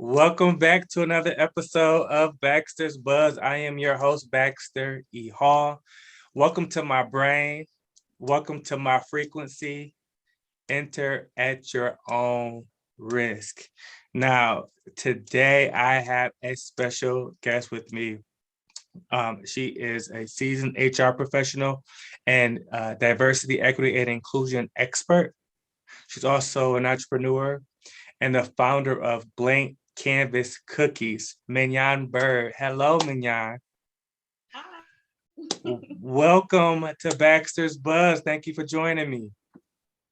Welcome back to another episode of Baxter's Buzz. I am your host, Baxter E. Hall. Welcome to my brain. Welcome to my frequency. Enter at your own risk. Now, today I have a special guest with me. She is a seasoned HR professional and diversity, equity, and inclusion expert. She's also an entrepreneur and the founder of Blank Canvas Cookies, Menyon Byrd. Hello, Menyon. Hi. Welcome to Baxter's Buzz. Thank you for joining me.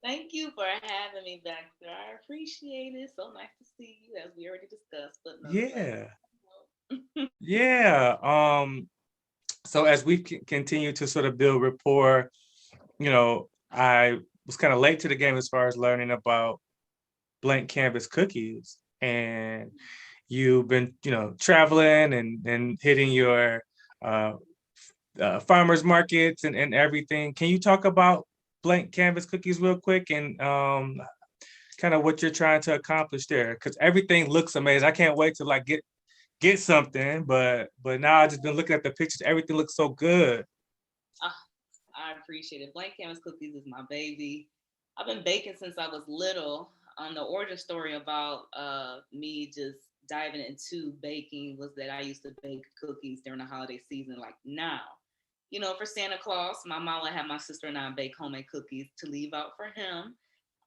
Thank you for having me, Baxter. I appreciate it. So nice to see you, as we already discussed, but nonetheless. Yeah, yeah. So as we continue to sort of build rapport, I was kind of late to the game as far as learning about Blank Canvas Cookies, and you've been, traveling and hitting your uh, farmers markets and everything. Can you talk about Blank Canvas Cookies real quick and kind of what you're trying to accomplish there? Because everything looks amazing. I can't wait to like get something, but now I just been looking at the pictures. Everything looks so good. Ah, I appreciate it. Blank Canvas Cookies is my baby. I've been baking since I was little. The origin story about me just diving into baking was that I used to bake cookies during the holiday season, like now. For Santa Claus, my mom would have my sister and I bake homemade cookies to leave out for him.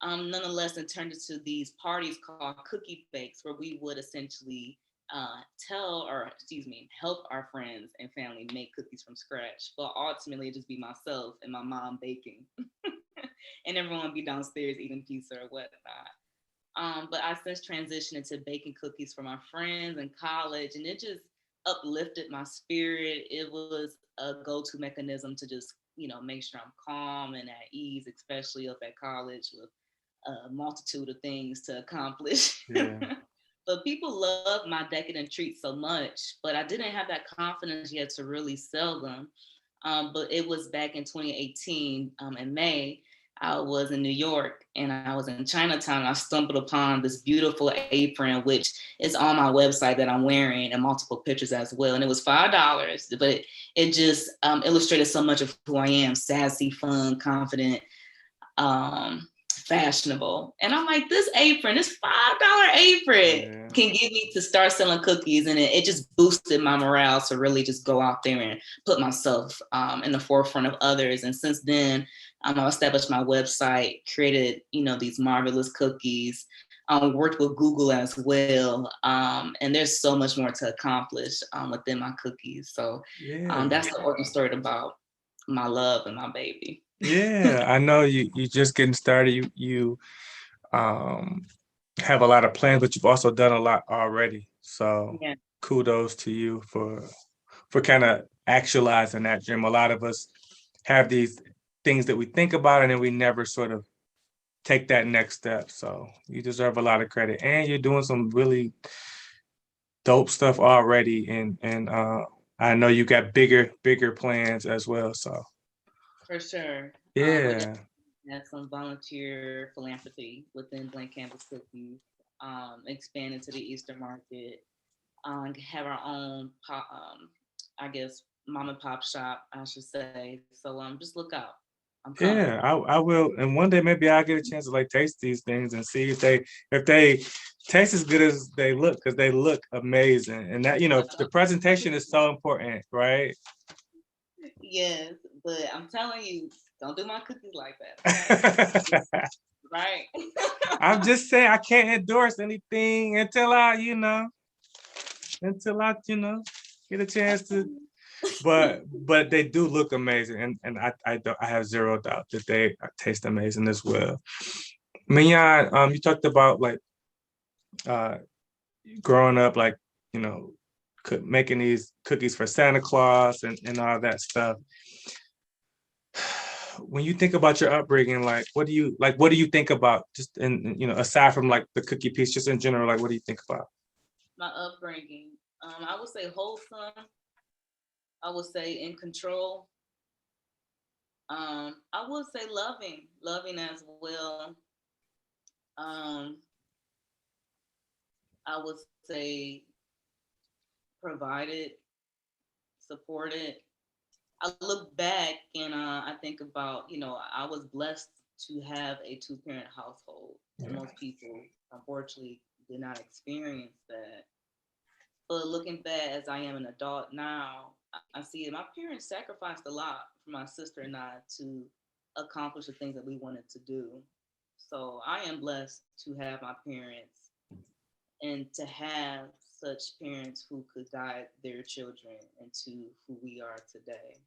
Nonetheless, it turned into these parties called cookie bakes, where we would essentially help our friends and family make cookies from scratch. But ultimately, it just be myself and my mom baking, and everyone would be downstairs eating pizza or whatnot. But I since transitioned into baking cookies for my friends in college, and it just uplifted my spirit. It was a go-to mechanism to just, make sure I'm calm and at ease, especially up at college with a multitude of things to accomplish. Yeah. But people love my decadent treats so much, but I didn't have that confidence yet to really sell them. But it was back in 2018 in May. I was in New York and I was in Chinatown. I stumbled upon this beautiful apron, which is on my website that I'm wearing, and multiple pictures as well. And it was $5, but it just illustrated so much of who I am: sassy, fun, confident, fashionable. And I'm like, this $5 apron Yeah. can get me to start selling cookies. And it just boosted my morale to really just go out there and put myself in the forefront of others. And since then, I established my website, created, these marvelous cookies, worked with Google as well. And there's so much more to accomplish within my cookies. So Yeah. that's the origin story about my love and my baby. Yeah. I know you just getting started. You um have a lot of plans, but you've also done a lot already. So Yeah. kudos to you for kind of actualizing that dream. A lot of us have these things that we think about and then we never sort of take that next step. So you deserve a lot of credit. And you're doing some really dope stuff already. And I know you got bigger plans as well. So For sure. We yeah. had some volunteer philanthropy within Blank Canvas Cookies, expand into the Eastern market, have our own, I guess, mom and pop shop, I should say. So just look out. I'm coming. Yeah, I will, and one day maybe I'll get a chance to like taste these things and see if they taste as good as they look, because they look amazing. And that, the presentation is so important, right? Yes, but I'm telling you, don't do my cookies like that, okay? Right. I'm just saying I can't endorse anything until I get a chance to. But they do look amazing, and I have zero doubt that they taste amazing as well. Mignon, you talked about like uh growing up, like you know, making these cookies for Santa Claus and all that stuff. When you think about your upbringing, like what do you think about just aside from like the cookie piece, just in general, like what do you think about? My upbringing, I would say wholesome. I would say in control. I would say loving as well. Um, I would say provided, supported. I look back and I think about, I was blessed to have a two-parent household, and Yeah. most people unfortunately did not experience that. But looking back as I am an adult now, I see it. My parents sacrificed a lot for my sister and I to accomplish the things that we wanted to do. So I am blessed to have my parents and to have such parents who could guide their children into who we are today.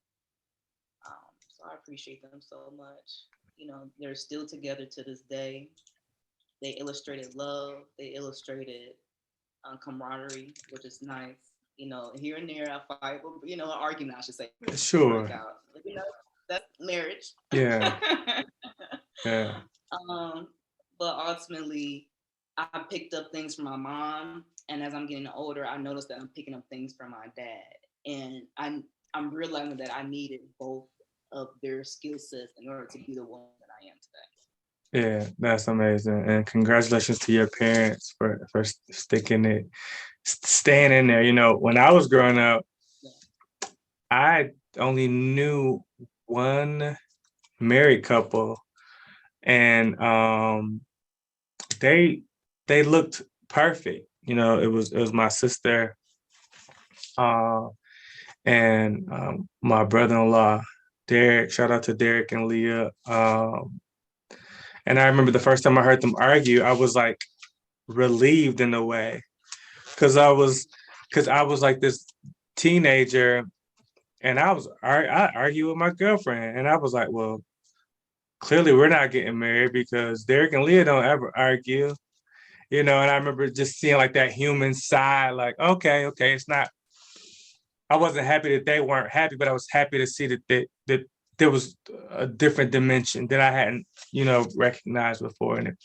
So I appreciate them so much. They're still together to this day. They illustrated love. They illustrated camaraderie, which is nice. Here and there, I fight, an argument, I should say, break Sure. out. That's marriage. Yeah. Yeah. um, but ultimately, I picked up things from my mom, and as I'm getting older, I noticed that I'm picking up things from my dad, and I'm realizing that I needed both of their skill sets in order to be the woman that I am today. Yeah, that's amazing. And congratulations to your parents for sticking it, staying in there. When I was growing up, Yeah. I only knew one married couple, and they they looked perfect. It was my sister uh, and my brother-in-law, Derek. Shout out to Derek and Leah. And I remember the first time I heard them argue, I was like relieved in a way because I was like this teenager, and I argue with my girlfriend, and I was like, well, clearly we're not getting married because Derek and Leah don't ever argue. And I remember just seeing like that human side, like, okay, it's not. I wasn't happy that they weren't happy, but I was happy to see that there was a different dimension that I hadn't, recognized before, and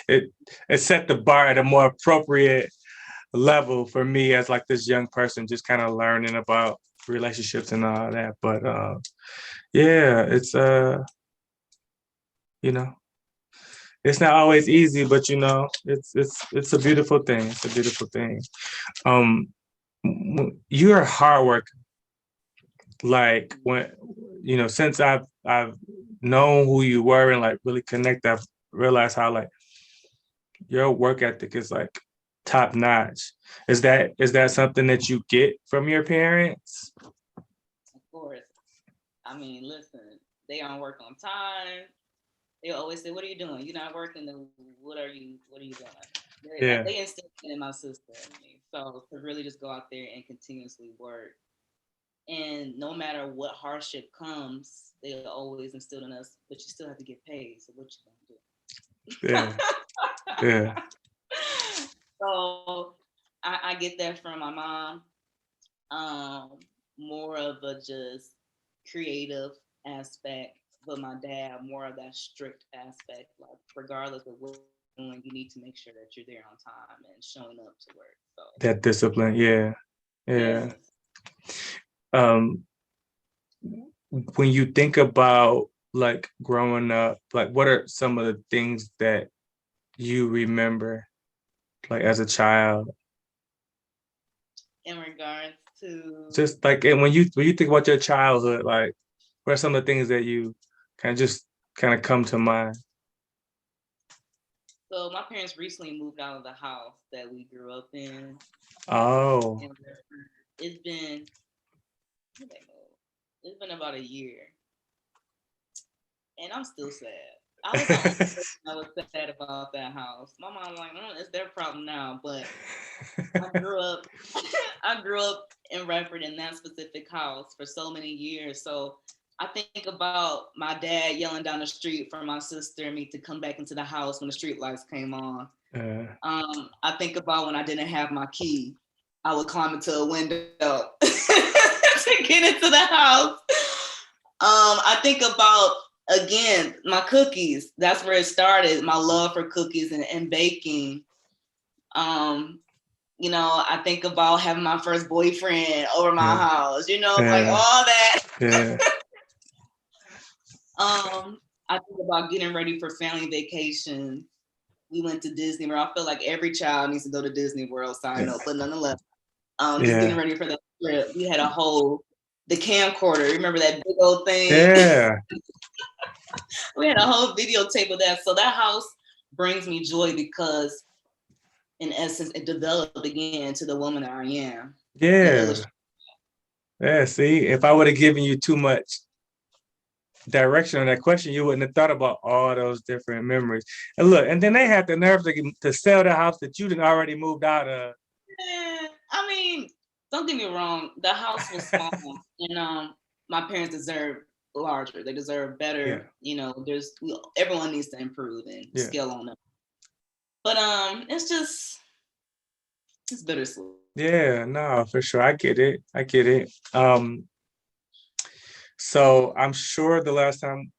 it it set the bar at a more appropriate level for me as like this young person, just kind of learning about relationships and all that. But yeah, you know, it's not always easy, but it's a beautiful thing. It's a beautiful thing. Um, you're a hard worker. Like when since I've known who you were and like really connect, I've realized how like your work ethic is like top notch. Is that something that you get from your parents? Of course. I mean, listen, they don't work on time. They always say, "What are you doing? You're not working. Then what are you doing?" Yeah, They instilled it in my sister and me. So to really just go out there and continuously work, and no matter what hardship comes, they always instilled in us. But you still have to get paid. So what you gonna yeah, yeah, do? So I get that from my mom. Um, More of a just creative aspect, but my dad more of that strict aspect. Like regardless of what you're doing, you need to make sure that you're there on time and showing up to work. So that discipline. Yeah, yeah. yes. Um, when you think about like growing up, like what are some of the things that you remember like as a child? In regards to Just like and when you think about your childhood, like what are some of the things that you kind of come to mind? so my parents recently moved out of the house that we grew up in. Oh, And it's been it's been about a year, and I'm still sad. I was the only person that was sad about that house. My mom like, it's their problem now. But I grew up, I grew up in Redford in that specific house for so many years. So I think about my dad yelling down the street for my sister and me to come back into the house when the street lights came on. I think about when I didn't have my key, I would climb into a window to get into the house. I think about again my cookies. That's where it started. My love for cookies and baking. Um, I think about having my first boyfriend over my yeah, house. Like yeah, all that. yeah, I think about getting ready for family vacations. we went to Disney World. I feel like every child needs to go to Disney World, side note, but nonetheless, just getting ready for that trip. We had the camcorder. Remember that big old thing? Yeah. We had a whole videotape of that. So that house brings me joy because, in essence, it developed again to the woman that I am. Yeah. Yeah. See, if I would have given you too much direction on that question, you wouldn't have thought about all those different memories. And look, and then they had the nerve to sell the house that you didn't already moved out of. I mean, don't get me wrong. The house was small, and my parents deserve larger. They deserve better. Yeah. Everyone needs to improve and scale on them. But it's bittersweet. Yeah, no, for sure. I get it. So I'm sure the last time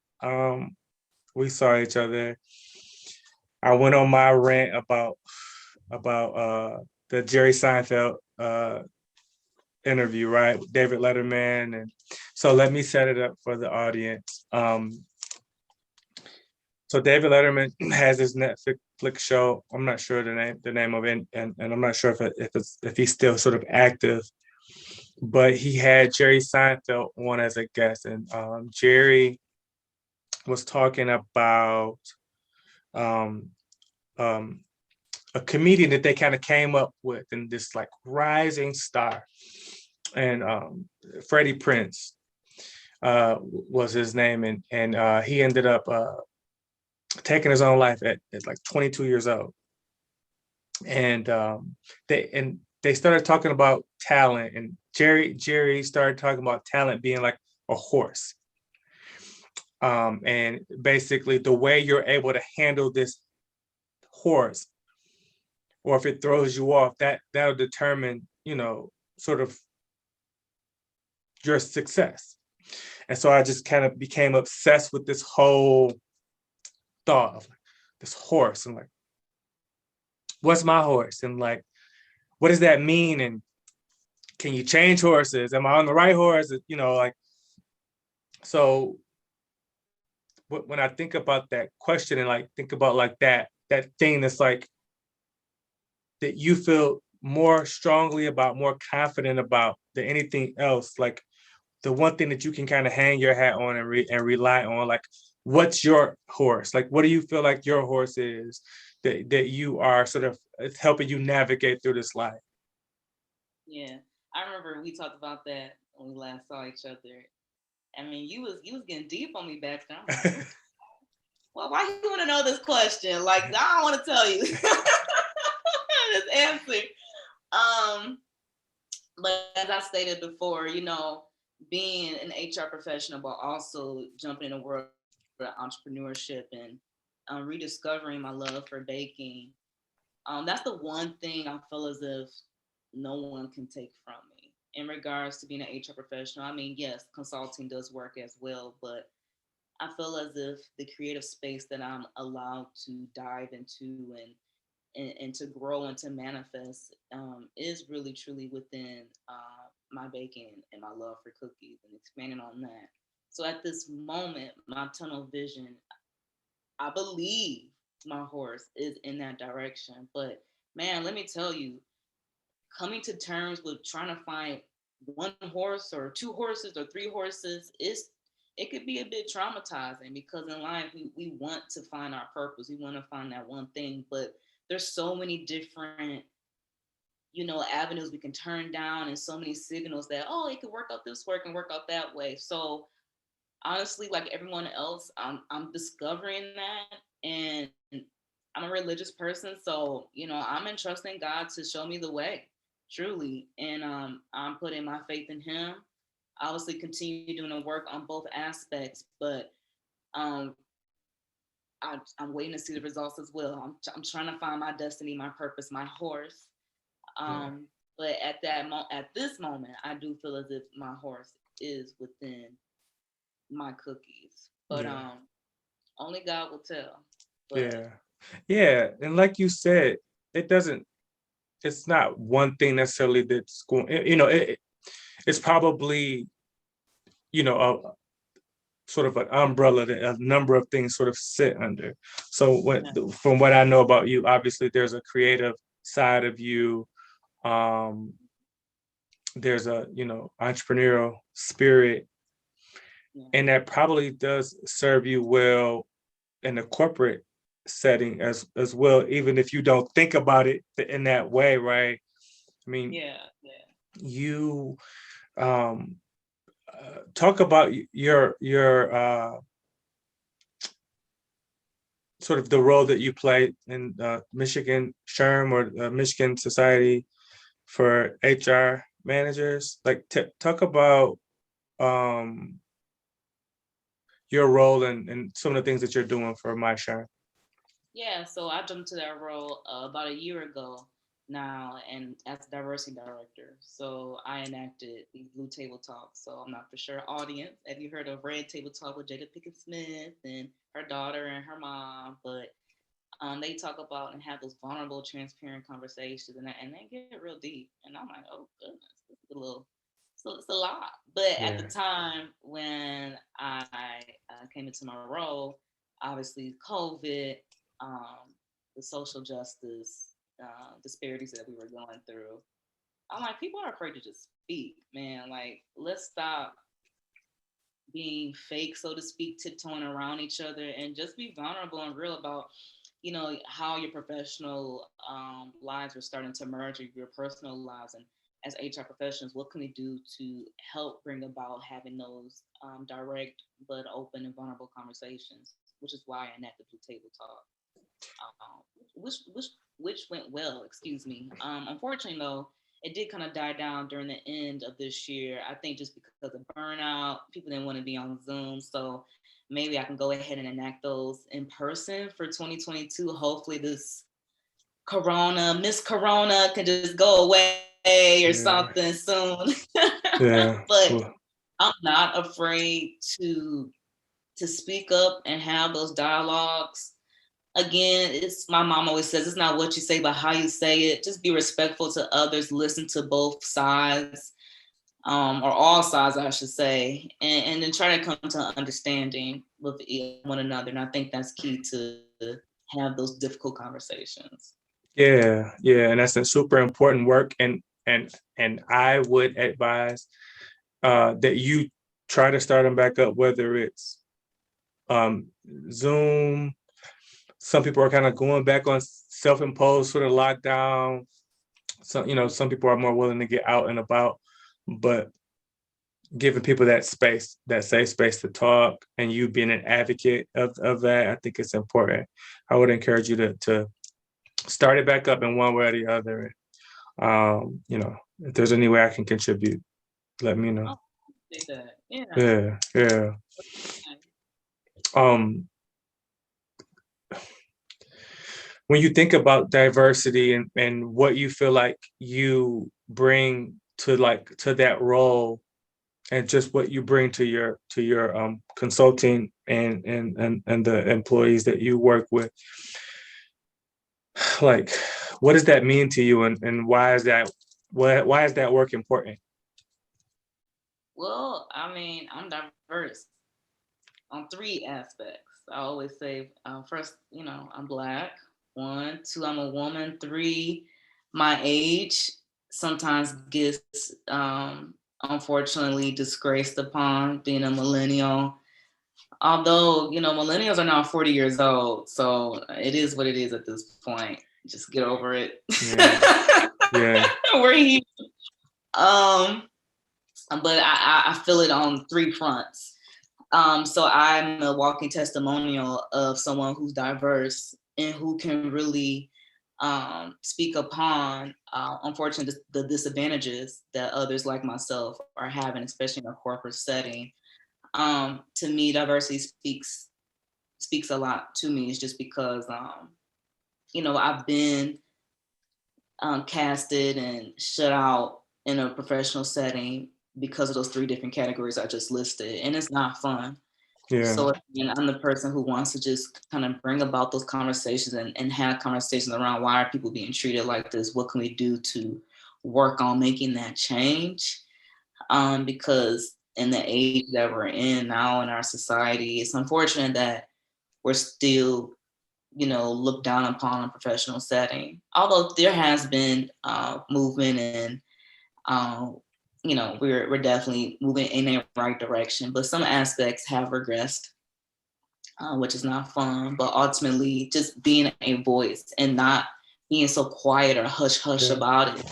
we saw each other, I went on my rant about the Jerry Seinfeld interview, right, with David Letterman, and so let me set it up for the audience. So David Letterman has his Netflix show. I'm not sure the name of it, and I'm not sure if he's still sort of active, but he had Jerry Seinfeld on as a guest, and Jerry was talking about um, a comedian that they kind of came up with, and this like rising star, and Freddie Prinze was his name, and he ended up taking his own life at like 22 years old, and they started talking about talent, and Jerry started talking about talent being like a horse, and basically the way you're able to handle this horse, or if it throws you off, that'll determine, sort of your success. And so I just kind of became obsessed with this whole thought of like this horse, and like, what's my horse, and like, what does that mean, and can you change horses? Am I on the right horse? Like, so when I think about that question, and like think about like that thing that's like that you feel more strongly about, more confident about than anything else, like the one thing that you can kind of hang your hat on and rely on, like, what's your horse? Like, what do you feel like your horse is that you are sort of helping you navigate through this life? Yeah, I remember we talked about that when we last saw each other. I mean, you was getting deep on me back then. I'm like, well, why you want to know this question? Like, I don't want to tell you this answer. But as I stated before, being an HR professional, but also jumping in the world of entrepreneurship and rediscovering my love for baking. That's the one thing I feel as if no one can take from me in regards to being an HR professional. I mean, yes, consulting does work as well, but I feel as if the creative space that I'm allowed to dive into and to grow and to manifest is really truly within my baking and my love for cookies and expanding on that. So at this moment, my tunnel vision, I believe my horse is in that direction. But man, let me tell you, coming to terms with trying to find one horse or two horses or three horses it could be a bit traumatizing, because in life we want to find our purpose. We want to find that one thing, but there's so many different avenues we can turn down, and so many signals that, oh, it could work out this way and work out that way. So honestly, like everyone else, I'm discovering that, and I'm a religious person, so I'm entrusting God to show me the way, truly, and I'm putting my faith in Him. Obviously, continue doing the work on both aspects, but um, I'm waiting to see the results as well. I'm trying to find my destiny, my purpose, my horse. But at this moment, I do feel as if my horse is within my cookies. But only God will tell. But, yeah, and like you said, it's not one thing necessarily that's going, it's probably, sort of an umbrella that a number of things sort of sit under. So from what I know about you, obviously there's a creative side of you. Um, there's a, entrepreneurial spirit, and that probably does serve you well in a corporate setting as well, even if you don't think about it in that way, right? I mean, you talk about your sort of the role that you play in Michigan SHRM, or Michigan Society for HR Managers. Like, talk about um, your role and some of the things that you're doing for my SHRM. Yeah, so I jumped to that role about a year ago now, and as diversity director. So I enacted these Blue Table Talks. So I'm not for sure audience. Have you heard of Red Table Talk with Jada Pinkett Smith and her daughter and her mom? But they talk about and have those vulnerable, transparent conversations, and they get real deep. And I'm like, oh goodness, this is a little, so it's a lot. But at the time when I came into my role, obviously COVID, the social justice disparities that we were going through, I'm like, people are afraid to just speak, man. Like, let's stop being fake, so to speak, tiptoeing around each other, and just be vulnerable and real about, how your professional lives are starting to merge with your personal lives. And as HR professionals, what can we do to help bring about having those direct but open and vulnerable conversations? Which is why I enacted Blue Table Talk, which went well. Excuse me. Unfortunately, though, it did kind of die down during the end of this year. I think just because of burnout, people didn't want to be on Zoom. So maybe I can go ahead and enact those in person for 2022. Hopefully this Miss Corona can just go away or something soon. But I'm not afraid to speak up and have those dialogues. Again, it's my mom always says, it's not what you say, but how you say it. Just be respectful to others, listen to both sides, or all sides, I should say, and then try to come to an understanding with one another. And I think that's key to have those difficult conversations. Yeah, and that's a super important work. And I would advise that you try to start them back up, whether it's Zoom. Some people are kind of going back on self-imposed sort of lockdown. So, some people are more willing to get out and about, but giving people that space, that safe space to talk, and you being an advocate of that, I think it's important. I would encourage you to start it back up in one way or the other. If there's any way I can contribute, let me know. Yeah. When you think about diversity and what you feel like you bring to that role, and just what you bring to your consulting and the employees that you work with, like, what does that mean to you, and why is that work important? Well, I mean, I'm diverse on 3 aspects. I always say, first, I'm Black. 1, 2, I'm a woman. 3, my age sometimes gets unfortunately disgraced upon, being a millennial. Although, millennials are now 40 years old, so it is what it is at this point. Just get over it. Yeah. We're here. But I feel it on 3 fronts. So I'm a walking testimonial of someone who's diverse and who can really speak upon, unfortunately, the disadvantages that others like myself are having, especially in a corporate setting. To me, diversity speaks a lot to me. It's just because, I've been casted and shut out in a professional setting because of those 3 different categories I just listed, and it's not fun. Yeah. So again, I'm the person who wants to just kind of bring about those conversations and have conversations around, why are people being treated like this? What can we do to work on making that change? Because in the age that we're in now in our society, it's unfortunate that we're still, looked down upon in a professional setting. Although there has been movement and, we're definitely moving in the right direction, but some aspects have regressed, which is not fun. But ultimately, just being a voice and not being so quiet or hush hush about it.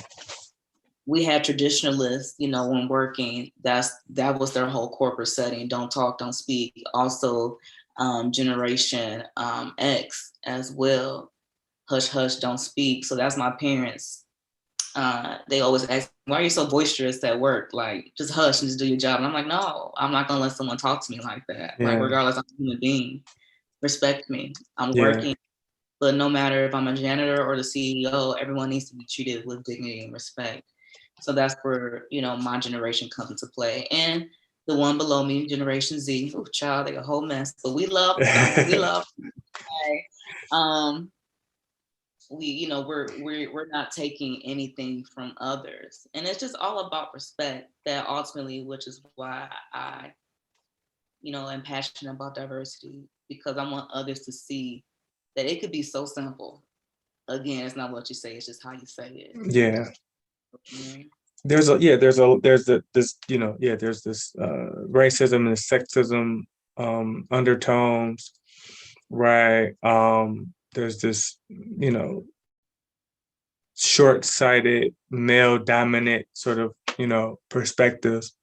We had traditionalists, when working, that was their whole corporate setting. Don't talk, don't speak. Also, Generation X as well. Hush, hush, don't speak. So that's my parents. They always ask, why are you so boisterous at work? Like, just hush and just do your job. And I'm like, no, I'm not going to let someone talk to me like that. Yeah. Like, regardless, I'm a human being. Respect me. I'm Yeah. working. But no matter if I'm a janitor or the CEO, everyone needs to be treated with dignity and respect. So that's where, my generation comes into play. And the one below me, Generation Z, oh child, they a whole mess. But we love them. We love them. We're not taking anything from others. And it's just all about respect, that ultimately, which is why I, am passionate about diversity, because I want others to see that it could be so simple. Again, it's not what you say, it's just how you say it. Yeah. Mm-hmm. There's this racism and sexism undertones, right? There's this, short-sighted, male-dominant sort of, perspectives.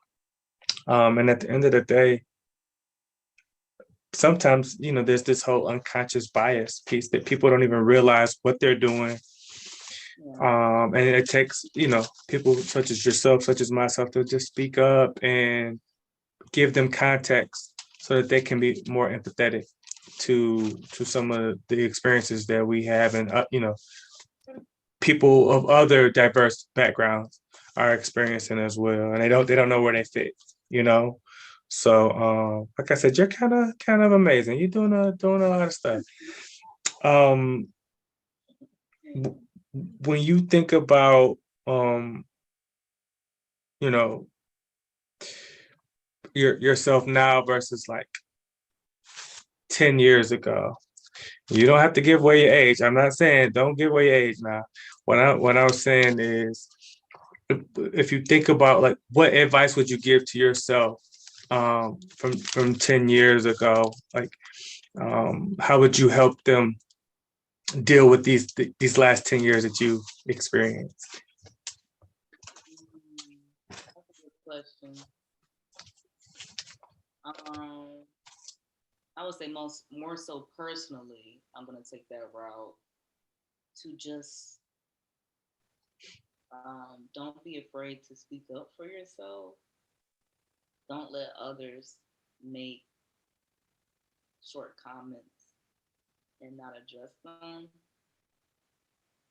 And at the end of the day, sometimes, there's this whole unconscious bias piece that people don't even realize what they're doing. And it takes, people such as yourself, such as myself, to just speak up and give them context so that they can be more empathetic to some of the experiences that we have, and people of other diverse backgrounds are experiencing as well, and they don't know where they fit. So like I said, you're kind of amazing. You're doing a lot of stuff. um when you think about you know yourself now versus like 10 years ago, you don't have to give away your age. I'm not saying don't give away your age now. What I was saying is, if you think about, like, what advice would you give to yourself from 10 years ago? Like, how would you help them deal with these last 10 years that you experienced? That's a good question. I would say more so personally, I'm gonna take that route to just don't be afraid to speak up for yourself. Don't let others make short comments and not address them.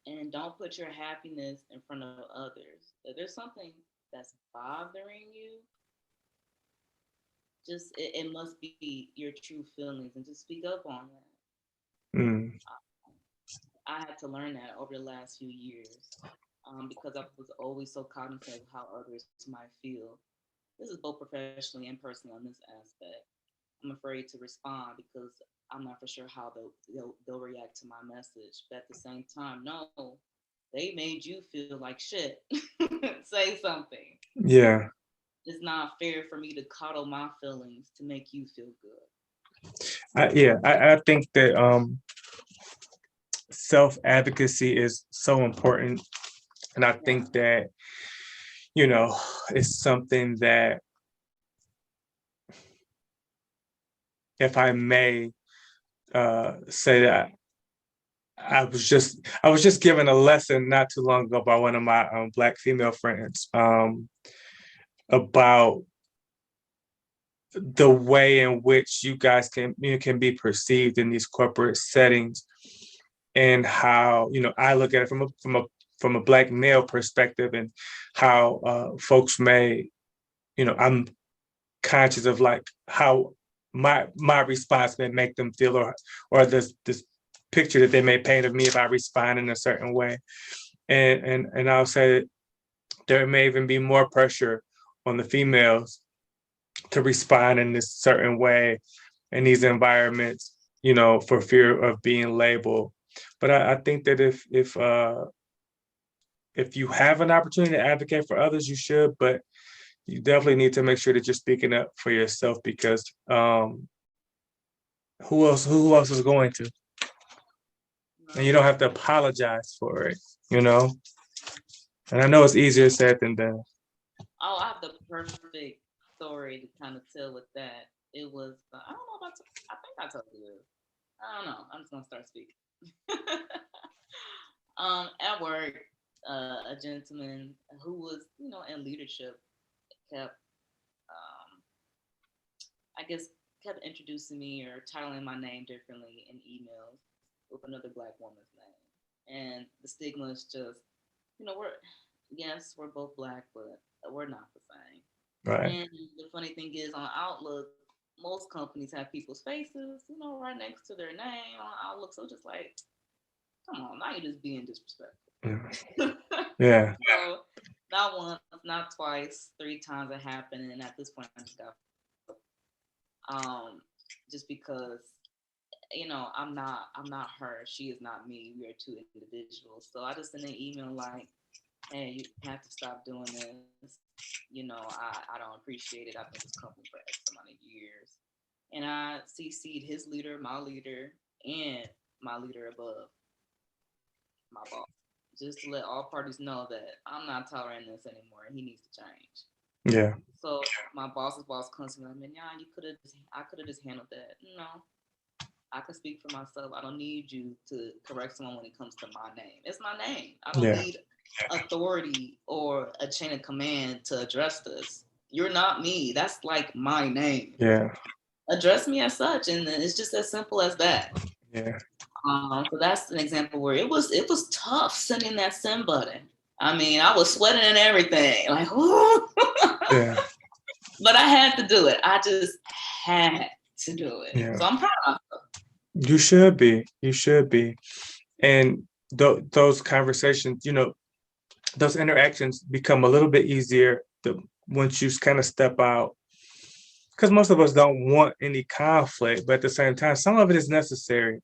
And don't put your happiness in front of others. If there's something that's bothering you, just it must be your true feelings, and just speak up on that. Mm. I had to learn that over the last few years, because I was always so cognizant of how others might feel. This is both professionally and personally on this aspect. I'm afraid to respond because I'm not for sure how they'll react to my message. But at the same time, no, they made you feel like shit. Say something. Yeah. It's not fair for me to coddle my feelings to make you feel good. I think that self-advocacy is so important. And I think that, it's something that, if I may say that, I was just given a lesson not too long ago by one of my Black female friends, about the way in which you guys can be perceived in these corporate settings, and how, I look at it from a Black male perspective, and how folks may, I'm conscious of, like, how my response may make them feel, or this picture that they may paint of me if I respond in a certain way. And I'll say that there may even be more pressure on the females to respond in this certain way in these environments, for fear of being labeled. But I think that if you have an opportunity to advocate for others, you should, but you definitely need to make sure that you're speaking up for yourself, because who else is going to? And you don't have to apologize for it, you know? And I know it's easier said than done. Oh, I have the perfect story to kind of tell with that. It was, I don't know about, I think I told you this. I don't know. I'm just gonna start speaking. At work, a gentleman who was, in leadership kept, I guess, kept introducing me or titling my name differently in emails with another Black woman's name, and the stigma is just, we're both Black, but we're not the same. Right. And the funny thing is, on Outlook, most companies have people's faces, right next to their name on Outlook. So just like, come on, now you're just being disrespectful. Yeah. So not once, not twice, three times it happened, and at this point, I just got just because I'm not her. She is not me. We are two individuals. So I just sent an email like, hey, you have to stop doing this. I don't appreciate it. I've been with this company for X amount of years. And I CC'd his leader, my leader, and my leader above, my boss, just to let all parties know that I'm not tolerating this anymore and he needs to change. Yeah. So my boss's boss comes to me like, man, yeah, I could have just handled that. No, I can speak for myself. I don't need you to correct someone when it comes to my name. It's my name. I don't need authority or a chain of command to address this. You're not me. That's like my name. Yeah. Address me as such, and it's just as simple as that. Yeah. So that's an example where it was tough sending that send button. I mean, I was sweating and everything, like, Yeah. but I had to do it. I just had to do it. Yeah. So I'm proud of myself. You should be. You should be. And those conversations, those interactions become a little bit easier once you kind of step out, because most of us don't want any conflict, but at the same time, some of it is necessary,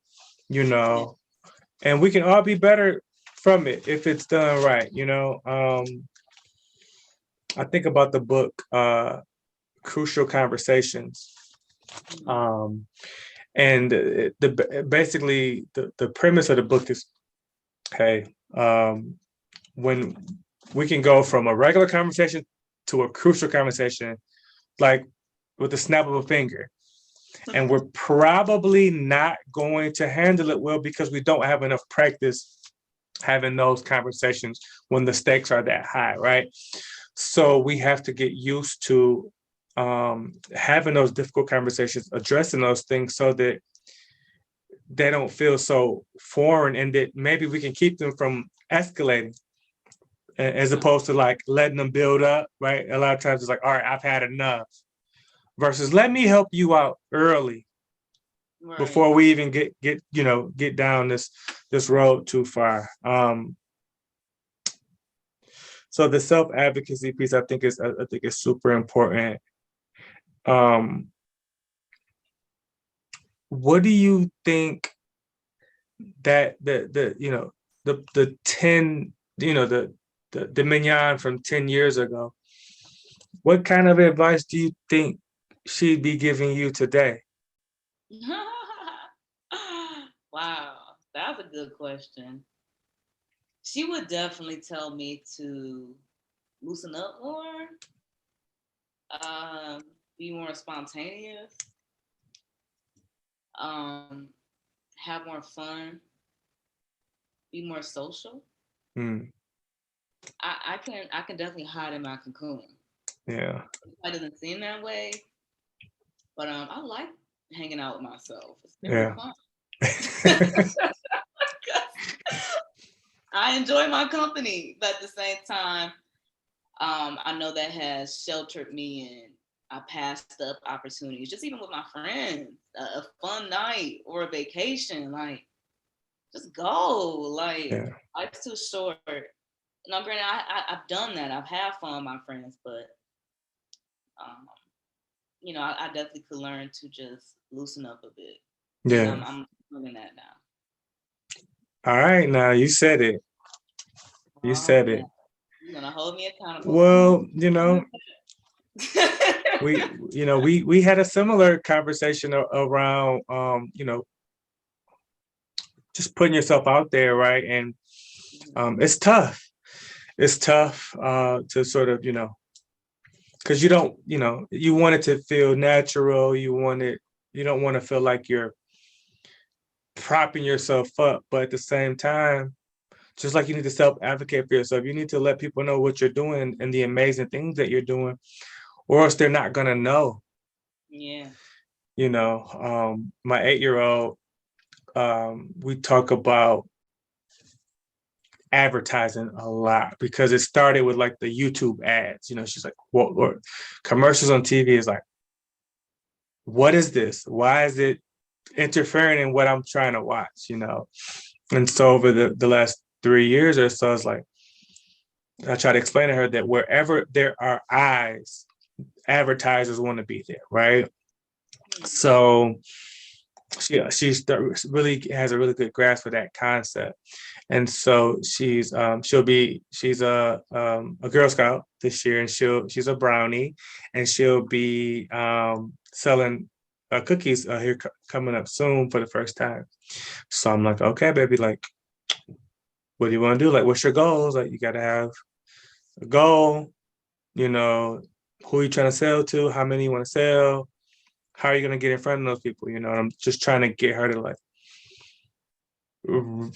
and we can all be better from it if it's done right. I think about the book Crucial Conversations. Um, and basically the premise of the book is, hey, when we can go from a regular conversation to a crucial conversation, like with the snap of a finger. And we're probably not going to handle it well because we don't have enough practice having those conversations when the stakes are that high, right? So we have to get used to having those difficult conversations, addressing those things so that they don't feel so foreign, and that maybe we can keep them from escalating as opposed to like letting them build up, right? A lot of times it's like, all right, I've had enough, versus let me help you out early before we even get down this road too far. So the self-advocacy piece, I think is super important. What do you think that the 10, the Menyon from 10 years ago, what kind of advice do you think she'd be giving you today? Wow, that's a good question. She would definitely tell me to loosen up more, be more spontaneous, um, have more fun, be more social. Mm. I can definitely hide in my cocoon. Yeah. It doesn't seem that way, but I like hanging out with myself. It's very Yeah. fun. I enjoy my company, but at the same time, I know that has sheltered me, and I passed up opportunities, just even with my friends, a fun night or a vacation, like just go. Like life's too short. Now, granted, I've done that. I've had fun with my friends, but I definitely could learn to just loosen up a bit, and Yeah. I'm learning that now. All right, now you said it. You Oh said man, it. you're gonna hold me accountable. Well, I'm we had a similar conversation around just putting yourself out there, right? And it's tough. It's tough to sort of, because you don't, you want it to feel natural. You don't want to feel like you're propping yourself up, but at the same time, just like you need to self-advocate for yourself, you need to let people know what you're doing and the amazing things that you're doing, or else they're not gonna know. Yeah. My 8-year-old, we talk about advertising a lot because it started with like the YouTube ads. She's like, what, or commercials on TV is like, what is this? Why is it interfering in what I'm trying to watch? And so over the last 3 years or so, it's like I try to explain to her that wherever there are eyes, advertisers want to be there, right? So really has a really good grasp of that concept, and so she's a Girl Scout this year, and she's a brownie, and she'll be selling cookies here coming up soon for the first time. So I'm like, okay, baby, like, what do you want to do? Like, what's your goals? Like, you got to have a goal. You know, who are you trying to sell to? How many you want to sell? How are you going to get in front of those people? I'm just trying to get her to like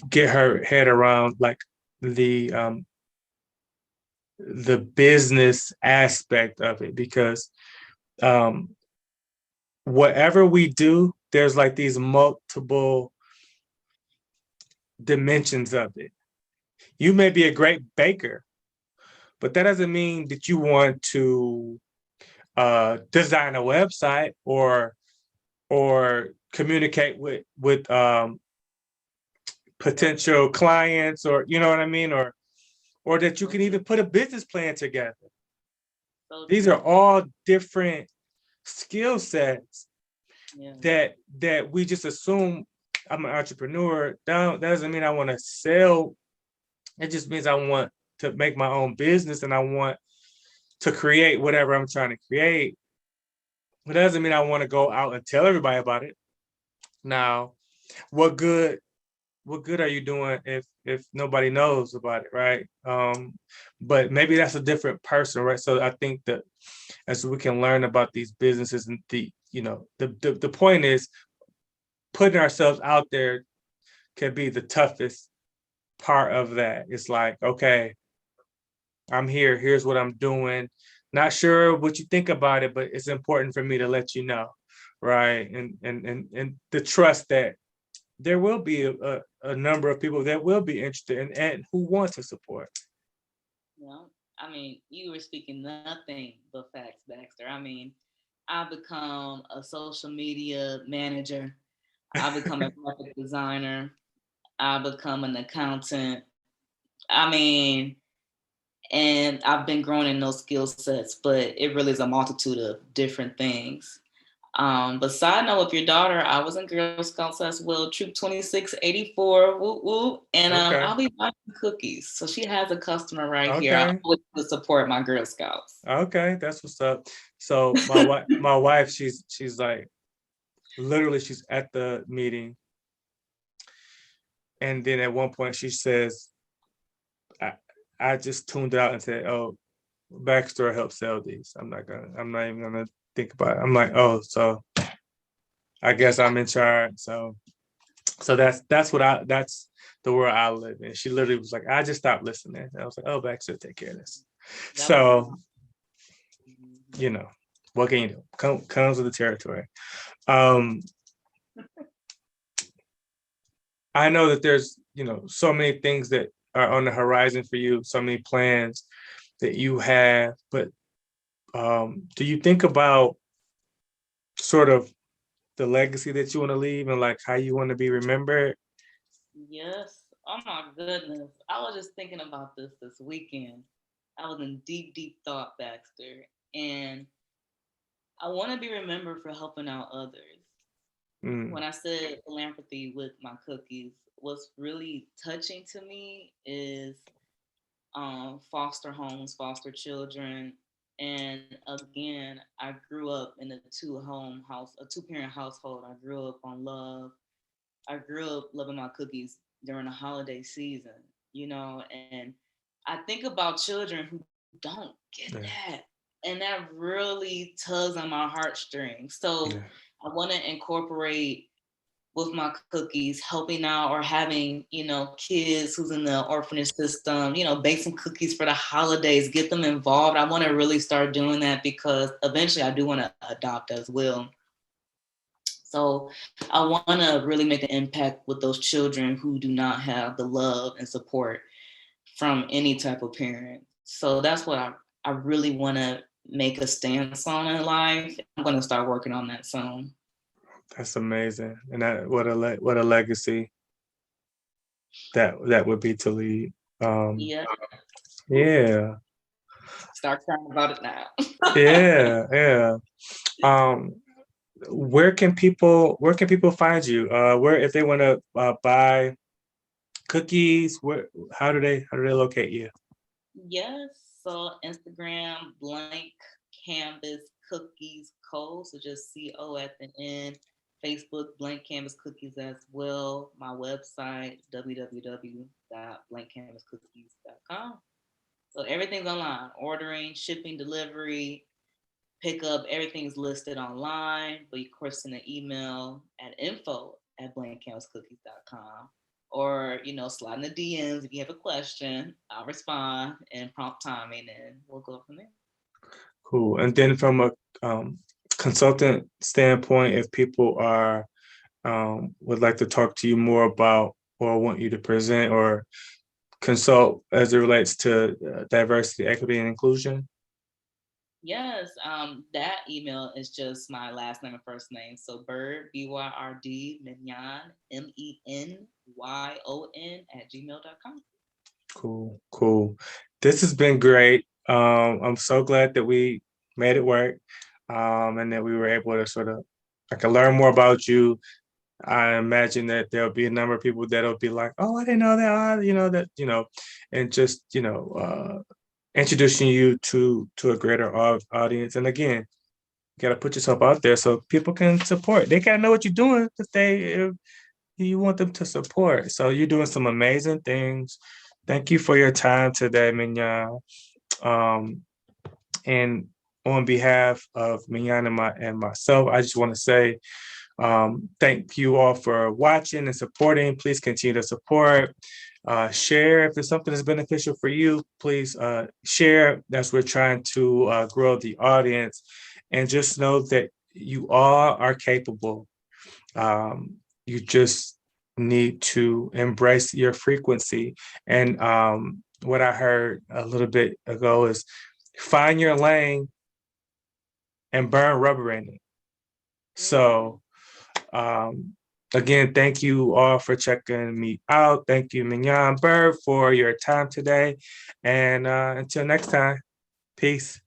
get her head around like the the business aspect of it, because um whatever we do, there's like these multiple dimensions of it. You may be a great baker, but that doesn't mean that you want to design a website or communicate with potential clients, or you know what I mean, or that you can even put a business plan together. So These true. are all different skill sets Yeah. that we just assume I'm an entrepreneur. That doesn't mean I want to sell. It just means I want to make my own business and I want to create whatever I'm trying to create. But that doesn't mean I want to go out and tell everybody about it. Now, what good what good are you doing if nobody knows about it, right? But maybe that's a different person, right? So I think that as we can learn about these businesses, and the point is putting ourselves out there can be the toughest part of that. It's like, okay, I'm here, here's what I'm doing. Not sure what you think about it, but it's important for me to let you know, right? And the trust that there will be a number of people that will be interested and who want to support. I mean, you were speaking nothing but facts, Baxter. I mean, I become a social media manager. I become a graphic designer. I become an accountant. I mean, and I've been growing in those skill sets, but it really is a multitude of different things. But side note with your daughter, I was in Girl Scouts as well, Troop 2684, whoop whoop, and Okay. I'll be buying cookies. So she has a customer right here. I Okay. always support my Girl Scouts. Okay. That's what's up. So my wife, she's like literally she's at the meeting, and then at one point she says, I, I just tuned out and said, "Oh, Backstore helps sell these. I'm not even gonna think about it." I'm like, "Oh, so I guess I'm in charge." So that's the world I live in. She literally was like, "I just stopped listening." And I was like, "Oh, Baxter, take care of this." That was So awesome. Mhm. you know, what can you do? Comes with the territory. Um, I know that there's so many things that are on the horizon for you, so many plans that you have, but do you think about sort of the legacy that you want to leave and like how you want to be remembered? Yes. Oh my goodness. I was just thinking about this weekend. I was in deep, deep thought, Baxter. And I want to be remembered for helping out others. When I said philanthropy with my cookies, what's really touching to me is foster homes, foster children. And again, I grew up in a 2 parent household. I grew up on love. I grew up loving my cookies during the holiday season, and I think about children who don't get Yeah. that. And that really tugs on my heartstrings. So Yeah. I want to incorporate with my cookies, helping out or having, kids who's in the orphanage system, bake some cookies for the holidays, get them involved. I want to really start doing that because eventually I do want to adopt as well. So I want to really make an impact with those children who do not have the love and support from any type of parent. So that's what I really want to make a stance on in life. I'm going to start working on that soon. That's amazing. And that what a legacy that would be to lead. Yeah. Yeah. Start crying about it now. Yeah. Yeah. Um, where can people find you? Where if they want to buy cookies, how do they locate you? Yes. So Instagram, blank canvas cookies co. So just CO at the end. Facebook, blank canvas cookies as well. My website, www.blankcanvascookies.com. So everything's online: ordering, shipping, delivery, pickup. Everything's listed online. But of course, send an email at info@blankcanvascookies.com. Or, slide in the DMs if you have a question. I'll respond in prompt timing and we'll go from there. Cool. And then from a consultant standpoint, if people are would like to talk to you more about or want you to present or consult as it relates to diversity, equity, and inclusion. Yes, that email is just my last name and first name. So Byrd, Byrd, Menyon, Menyon Cool, cool. This has been great. I'm so glad that we made it work, and that we were able to sort of I can learn more about you. I imagine that there'll be a number of people that'll be like, "Oh, I didn't know that," and just introducing you to a greater audience. And again, you got to put yourself out there so people can support. They gotta know what you're doing if you want them to support. So you're doing some amazing things. Thank you for your time today, Mignon. Um, and on behalf of Mignon and myself, I just want to say thank you all for watching and supporting. Please continue to support. Share if there's something that's beneficial for you. Please share. That's we're trying to grow the audience, and just know that you all are capable. You just need to embrace your frequency. And what I heard a little bit ago is find your lane and burn rubber in it. So again, thank you all for checking me out. Thank you, Menyon Byrd, for your time today. And until next time, peace.